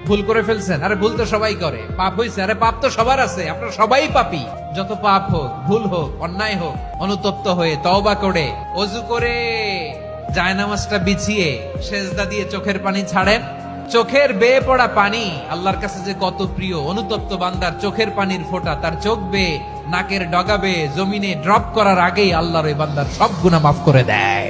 ভুল করে ফেলছেন, আরে ভুল তো সবাই করে। পাপ হয়েছে, আরে পাপ তো সবার আছে, আপনারা সবাই পাপী। যত পাপ হোক, ভুল হোক, অন্যায় হোক, অনুতপ্ত হয়ে তওবা করে ওযু করে জায়নামাজটা বিছিয়ে সেজদা দিয়ে চোখের পানি ছাড়েন। চোখের বেয়ে পড়া পানি আল্লাহর কাছে যে কত প্রিয়। অনুতপ্ত বান্দার চোখের পানির ফোঁটা তার চোখ বেয়ে, নাকের ডগা বেয়ে জমিনে ড্রপ করার আগেই আল্লাহর ওই বান্দার সব গুনাহ মাফ করে দেয়।